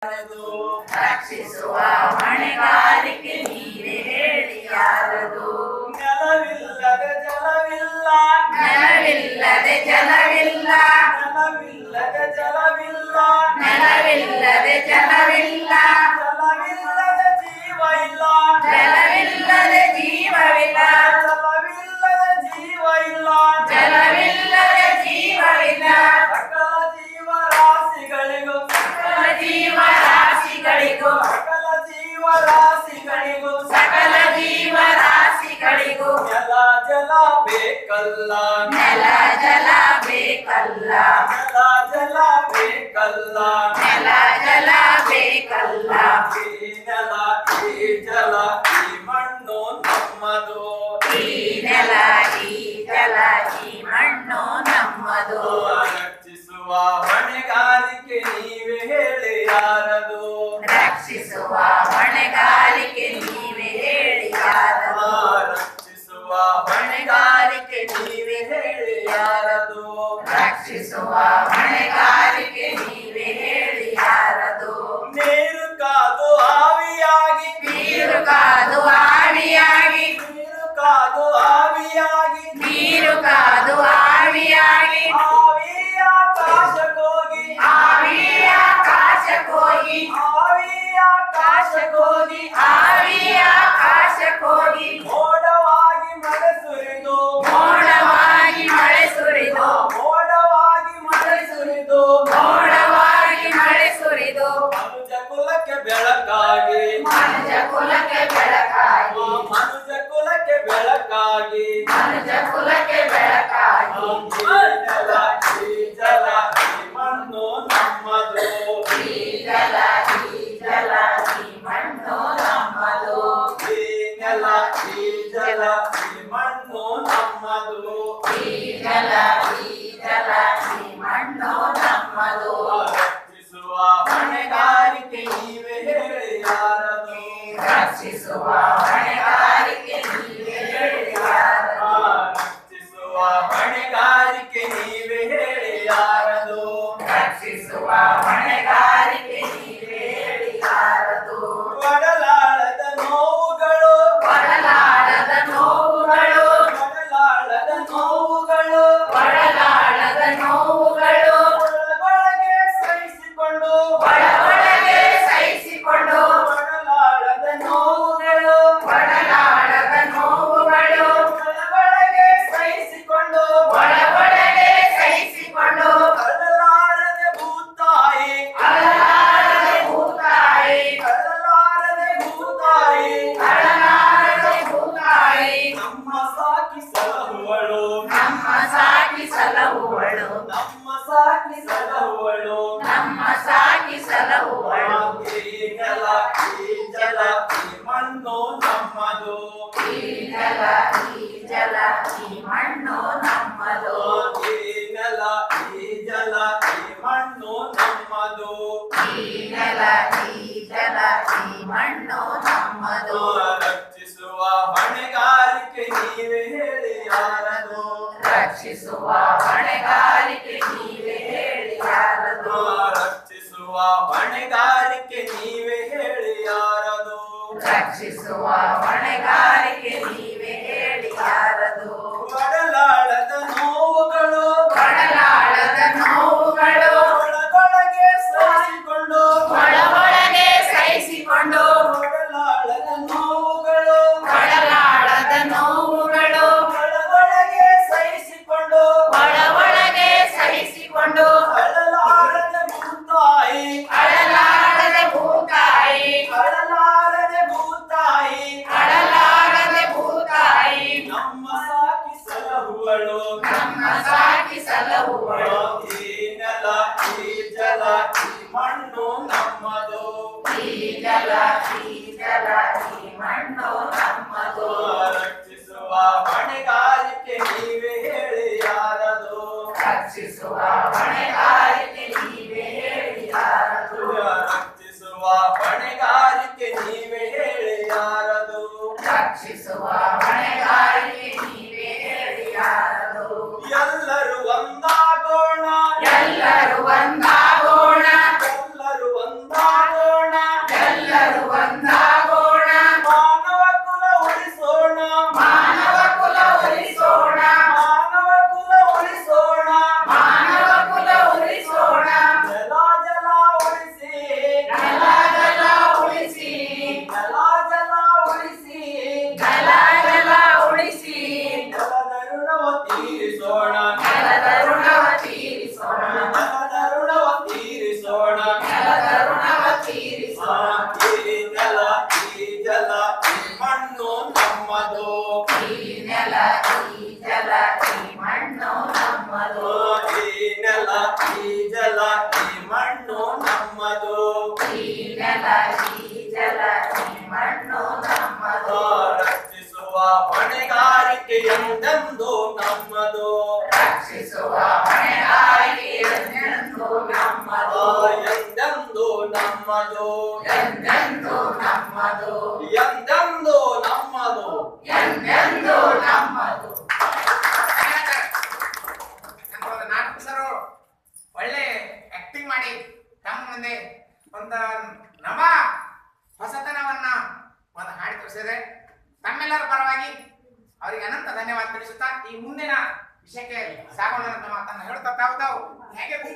ರಕ್ಷಿಸುವ ಹೊಣೆಗಾರಿಕೆ ನೀವೇ ಹೇಳಿ ಯಾರದು. ನೆಲವಿಲ್ಲದೆ ಜಲವಿಲ್ಲ, ನೆಲವಿಲ್ಲದೆ ಜಲವಿಲ್ಲ, ನೆಲವಿಲ್ಲದೆ ಜಲವಿಲ್ಲ, ನೆಲವಿಲ್ಲದೆ ಜಲವಿಲ್ಲ, ಜಲವಿಲ್ಲದೆ ಜೀವ ಇಲ್ಲ, ಜಲವಿಲ್ಲದೆ ಜೀವವಿಲ್ಲ, ಜಲವಿಲ್ಲದೆ ಜೀವ ಇಲ್ಲ, ಜಲವಿಲ್ಲದೆ ಜೀವವಿಲ್ಲ. ಸಕಲ ಜೀವರಾಶಿಗಳಿಗೂ, ಸಕಲ ಜೀವರಾಶಿಗಳಿಗೂ, ಸಕಲ ಜೀವರಾಶಿಗಳಿಗೂ, ಸಕಲ ಜೀವರಾಶಿಗಳಿಗೂ ನೆಲ ಜಲ ಬೇಕಲ್ಲ, ನೆಲ ಜಲ ಬೇಕಲ್ಲ, ನೆಲ ಜಲ ಬೇಕಲ್ಲ, ನೆಲ ಜಲ ಬೇಕಲ್ಲ. ಈ ನೆಲ ಈ ಜಲ ಈ ಮಣ್ಣು ನಮ್ಮದು, ಈ ನೆಲ ಈ ಜಲ ಈ ಮಣ್ಣು ನಮ್ಮದು. ರಕ್ಷಿಸುವ ಹೊಣೆಗಾರಿಕೆ ನೀವೇ ಹೇಳಿ ಯಾರದು. ರಕ್ಷಿಸುವ ಹೊಣೆಗಾರಿಕೆ ನೀವೇ ಹೇಳಿ ಯಾರದು. ರಕ್ಷಿಸುವ ಹೊಣೆಗಾರಿಕೆ ನೀವೇ ಹೇಳಿ ಯಾರದು. ರಕ್ಷಿಸುವ ಹೊಣೆಗಾರಿಕೆ ನೀವೇ ಹೇಳಿ ಯಾರದು. ನೀರು ಕಾದು ಆವಿಯಾಗಿ, ನೀರು ಕಾದು ಆವಿಯಾಗಿ, ನೀರು ಕಾದು ಆವಿಯಾಗಿ, ನೀರು ಕಾದು ಆವಿಯಾಗಿ, ಆವಿಯ ಆಕಾಶಕ್ಕೋಗಿ, ಆವಿಯ ಆಕಾಶಕ್ಕೋಗಿ, ಆವಿಯ ಆಕಾಶಕ್ಕೋಗಿ, ಆವಿಯ ಆಕಾಶಕ್ಕೋಗಿ, ಮೋಡವಾಗಿ ಮಳೆ ಸುರಿದು, ಮೋಡವಾಗಿ ಮಳೆ ಸುರಿದು, ಮೋಡವಾಗಿ ಮಳೆ ಸುರಿದು, ಮೋಡವಾಗಿ ಮಳೆ ಸುರಿದು, ಮನುಜ ಕುಲಕ್ಕೆ ಬೆಳಕಾಗಿ, ಮನುಜ ಕುಲಕ್ಕೆ ಬೆಳಕಾಗಿ, ಮನುಜ ಕುಲಕ್ಕೆ ಬೆಳಕಾಗಿ, ಮನುಜ ಕುಲಕ್ಕೆ ಬೆಳಕಾಗಿ. ಈ ನೆಲ ಈ ಜಲ ಈ ಮಣ್ಣು ನಮ್ಮದು, ಈ ಜಲ ಈ ಜಲ ಈ ಮಣ್ಣು ನಮ್ಮದು. ಈ ನೆಲ ಈ ಜಲ ಈ ಮಣ್ಣು ನಮ್ಮದು. ಈ ಜಲ ಈ ಜಲ ಈ ಮಣ್ಣು ನಮ್ಮದು. ರಕ್ಷಿಸುವ ಹೊಣೆಗಾರಿಕೆ ನೀವೇ ಹೇಳಿ ಯಾರದು. ರಕ್ಷಿಸುವ ಹೊಣೆಗಾರಿಕೆ ನೀವೇ ಹೇಳಿ ಯಾರದು. ರಕ್ಷಿಸುವ ಹೊಣೆಗಾರಿಕೆ ನೀವೇ ಹೇಳಿ ಯಾರದು. ರಕ್ಷಿಸುವ ಹೊಣೆಗಾರಿಕೆ ನೀವೇ ಹೇಳಿ ಯಾರದು. ಒಡಲಾಳದ ನೋವುಗಳು, ಒಡಲಾಳದ ನೋವುಗಳು, ಒಡಲಾಳದ ನೋವುಗಳು, ಒಡಲಾಳದ ನೋವುಗಳು, ಒಳಗೊಳಗೆ ಸಹಿಸಿಕೊಂಡು, ಒಳಗೆ ಸಹಿಸಿಕೊಂಡು, ಒಡಲಾಳದ ನೋವುಗಳು, ಒಡಲಾಳದ ನೋವುಗಳು, ಒಳಗೊಳಗೆ ಸಹಿಸಿಕೊಂಡು, ಒಳಗೆ ಸಹಿಸಿಕೊಂಡು, ಅಳಲಾರದೆ ಭೂತಾಯಿ, ಅಳಲಾರದೆ ಭೂತಾಯಿ, ಅಳಲಾರದೆ ಭೂತಾಯಿ, ಅಳಲಾರದೆ ಭೂತಾಯಿ, ನಮ್ಮ ಸಾಕಿ ಸಲಹುವಳು, ನಮ್ಮ ಸಾಕಿ ಸಲಹುವಳು, ನಮ್ಮ ಸಾಕಿ ಸಲಹುವಳು. ನಮ್ಮ ಸಾಕಿ ಸಲಹುವಳು. ಈ ನೆಲ ಈ ಜಲ ಈ ಮಣ್ಣು ನಮ್ಮದು, ಈ ನೆಲ ಈ ಜಲ ಈ ಮಣ್ಣು ನಮ್ಮದು. ಈ ನೆಲ ಈ ಜಲ ಈ ಮಣ್ಣು ನಮ್ಮದು. ಈ ನೆಲ ಈ ಜಲ ಈ ಮಣ್ಣು ನಮ್ಮದು. ರಕ್ಷಿಸುವ ಹೊಣೆಗಾರಿಕೆ ನೀವೇ ಹೇಳಿ ಯಾರದು. ರಕ್ಷಿಸುವ ಹೊಣೆಗಾರಿಕೆ ನೀವೇ ಹೇಳಿ ಯಾರದು. ರಕ್ಷಿಸುವ ಹೊಣೆಗಾರಿಕೆ ನೀವೇ ಹೇಳಿ ಯಾರದು. ರಕ್ಷಿಸುವ ಹೊಣೆಗಾರಿಕೆ ನೀವೇ ಹೇಳಿ ಯಾರದು. ಒಡಲಾಳದ ನೋವುಗಳು, ಒಡಲಾಳದ ನೋವುಗಳು, ಒಳಗೊಳಗೆ ಸಹಿಸಿಕೊಂಡು, ಒಳಗೆ ಸಹಿಸಿಕೊಂಡು, ಒಡಲಾಳದ ನೋವುಗಳು, ಒಡಲಾಳದ ನೋವುಗಳು, ಒಳಗೊಳಗೆ ಸಹಿಸಿಕೊಂಡು, ಒಳಗೆ ಸಹಿಸಿಕೊಂಡು, ಅಳಲಾರದೆ ಭೂತಾಯಿ, ಅಳಲಾರದೆ ಭೂತಾಯಿ, ಅಳಲಾರದೆ ಭೂತಾಯಿ, ಅಳಲಾರದೆ ಭೂತಾಯಿ, ನಮ್ಮ ಸಾಕಿ ಸಲಹುವಳು, ನಮ್ಮ ಸಾಕಿ ಸಲಹುವಳು. ಈ ನೆಲ ಈ ಜಲ ಈ ಮಣ್ಣು ನಮ್ಮದು, ಈ ಜಲ ಈ ಜಲ ಈ ಮಣ್ಣು ನಮ್ಮದು. ರಕ್ಷಿಸುವ ಹೊಣೆಗಾರಿಕೆ ನೀವೇ ಹೇಳಿ ಯಾರದು. ರಕ್ಷಿಸುವ ಹೊಣೆಗಾರಿಕೆ ನೀವೇ ಹೇಳಿ ಯಾರದು. ರಕ್ಷಿಸುವ ಹೊಣೆಗಾರಿಕೆ ನೀವೇ ಹೇಳಿ ಯಾರದು. ರಕ್ಷಿಸುವ ಹೊಣೆಗಾರಿಕೆ ನೀವೇ ಹೇಳಿ ಯಾರದು. ಎಲ್ಲರೂ ಒಂದಾಗೋಣ, ಎಲ್ಲರೂ ಒಂದಾಗೋಣ, ಎಲ್ಲರೂ ಒಂದಾಗೋಣ, ನೆಲದ ಋಣವ ತೀರಿಸುವ ಈ ನೆಲ ಈ ಜಲ ಈ ಮಣ್ಣು ನಮ್ಮದು ಈ ನೆಲ ಈ ಜಲ ಈ ಮಣ್ಣು ನಮ್ಮದು ಈ ನೆಲ ಈ ಜಲ ಈ ಮಣ್ಣು ನಮ್ಮದು ಈ ನೆಲ ಈ ಜಲ ಈ ಮಣ್ಣು ನಮ್ಮದು ರಕ್ಷಿಸುವ ಹೊಣೆಗಾರಿಕೆ ಎಂದೆಂದು ನಮ್ಮದು ರಕ್ಷಿಸುವ ಹೊಣೆಗಾರಿಕೆ ಎಂದೆಂದೂ ನಮ್ಮದು ಎಂದೆಂದು ನಮ್ಮದು ಎಂದೆಂದೂ ನಮ್ಮದು ಎಂದೆಂದು ನಮ್ಮದು ಎಂದೆಂದೂ ನಮ್ಮದು. ಒಂದು ನಾಲ್ಕು ಸರು ಒಳ್ಳೆ ಆಕ್ಟಿಂಗ್ ಮಾಡಿ ತಮ್ಮ ಮುಂದೆ ಒಂದು ನವ ಹೊಸತನವನ್ನ ಒಂದು ಹಾಡಿ ತೋರಿಸಿದ್ರೆ ತಮ್ಮೆಲ್ಲರ ಪರವಾಗಿ ಅವರಿಗೆ ಅನಂತ ಧನ್ಯವಾದ ತಿಳಿಸುತ್ತಾ ಈ ಮುಂದಿನ ವಿಷಯಕ್ಕೆ ಸಾಗೋಣ ಅಂತ ಮಾತನ್ನ ಹೇಳ್ತಾ ತಾವು ಹೇಗೆ